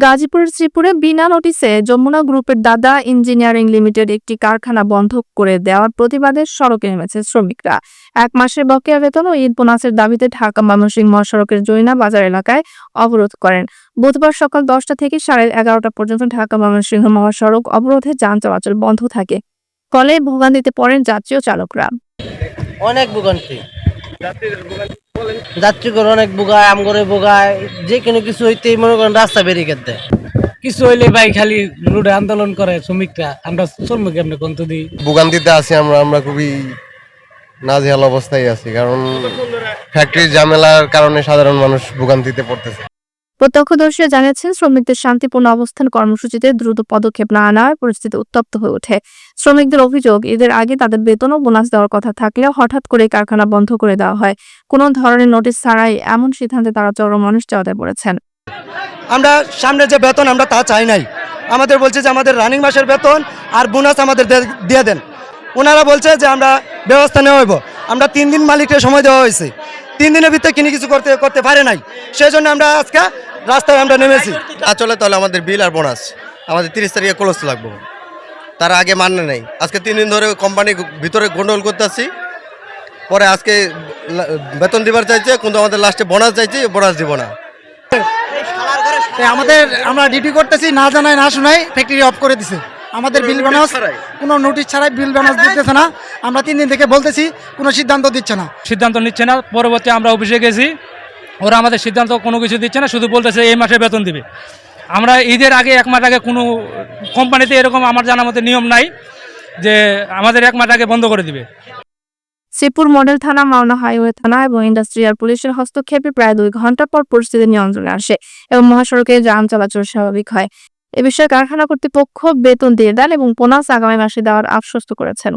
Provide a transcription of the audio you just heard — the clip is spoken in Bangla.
গাজীপুরের শ্রীপুরে বিনা নোটিশে যমুনা গ্রুপের দাদা ইঞ্জিনিয়ারিং লিমিটেড একটি কারখানা বন্ধ করে দেওয়ার প্রতিবাদে সড়কে নেমেছে শ্রমিকরা। 1 মাসের বকেয়া বেতন ও ঈদ বোনাসের দাবিতে ঢাকা ময়মনসিংহ মহাসড়কের জৈনা বাজার এলাকায় অবরোধ করেন। বুধবার সকাল 10টা থেকে 11:30 পর্যন্ত ঢাকা ময়মনসিংহ মহাসড়ক অবরোধে যান চলাচল বন্ধ থাকে। ফলে ভোগান্তিতে পড়েন যাত্রী ও চালকরা। অনেক ভোগান্তি, যাত্রীগণ অনেক ভোগায়, আমগরে ভোগায়। যে কোনো কিছু হইতেই মনে করেন রাস্তা ব্যারিকেড দেয়। কিছু হইলে ভাই খালি রোডে আন্দোলন করে শ্রমিকরা, আমরা চলবো কেমনে কোন দিই। ভোগান্তিতে আছি আমরা খুবই নাজেহাল অবস্থায় আছি, কারণ ফ্যাক্টরির ঝামেলার কারণে সাধারণ মানুষ ভোগান্তিতে পড়তেছে। প্রত্যক্ষদর্শীরা জানিয়েছেন, শ্রমিকদের শান্তিপূর্ণ অবস্থান কর্মসূচিতে দ্রুত পদক্ষেপ না আনায় পরিস্থিতি উত্তপ্ত হয়ে ওঠে। শ্রমিকদের অভিযোগ, ঈদের আগে তাদের বেতন ও বোনাস দেওয়ার কথা থাকলেও হঠাৎ করে কারখানা বন্ধ করে দেওয়া হয়। কোনো ধরনের নোটিশ ছাড়াই এমন সিদ্ধান্তে তারা চরম অনিশ্চয়তায় পড়েছেন। আমরা সামনে যে বেতন আমরা তা চাই নাই। আমাদের বলছে যে আমাদের রানিং মাসের বেতন আর বোনাস আমাদের দিয়ে দেন। ওনারা বলছে যে আমরা ব্যবস্থা নেওয়া হইব। আমরা 3 দিন মালিককে সময় দেওয়া হয়েছে, 3 দিনের ভিতরে কিছু করতে পারে নাই। সেই জন্য আমরা আজকে রাস্তায় আমরা নেমেছি। চলে তাহলে আমাদের বিল আর বোনাস আমাদের 30 তারিখে ক্লোজ লাগবে। তার আগে মানে নাই। আজকে 3 দিন ধরে কোম্পানির ভিতরে গন্ডগোল করতেছি। পরে আজকে বেতন দিবার চাইছে, কিন্তু আমাদের লাস্টে বোনাস চাইছে, বোনাস দিব না। আমরা ডিউটি করতেছি, না জানাই না শোনাই ফ্যাক্টরি অফ করে দিছে। আমাদের বিল বোনাস কোনো নোটিশ ছাড়াই বিল বোনাস দিতেছে না। আমরা 3 দিন থেকে বলতেছি, কোনো সিদ্ধান্ত দিচ্ছে না। সিদ্ধান্ত নিচ্ছে না। পরবর্তী আমরা অফিসে গেছি, ওরা আমাদের সিদ্ধান্ত কোনো কিছু দিচ্ছে না, শুধু বলতেছে এই মাসে বেতন দিবে। আমরা ঈদের আগে 1 মাস আগে কোনো কোম্পানিতে এরকম আমার জানা মতে নিয়ম নাই যে আমাদের 1 মাস আগে বন্ধ করে দিবে। শ্রীপুর মডেল থানা, মাওনা হাইওয়ে থানা এবং ইন্ডাস্ট্রিয়াল পুলিশের হস্তক্ষেপে প্রায় 2 ঘন্টা পর পরিস্থিতি নিয়ন্ত্রণে আসে এবং মহাসড়কে যান চলাচল স্বাভাবিক হয়। এ বিষয়ে কারখানা কর্তৃপক্ষ বেতন দিয়ে দেন এবং বোনাস আগামী মাসে দেওয়ার আশ্বস্ত করেছেন।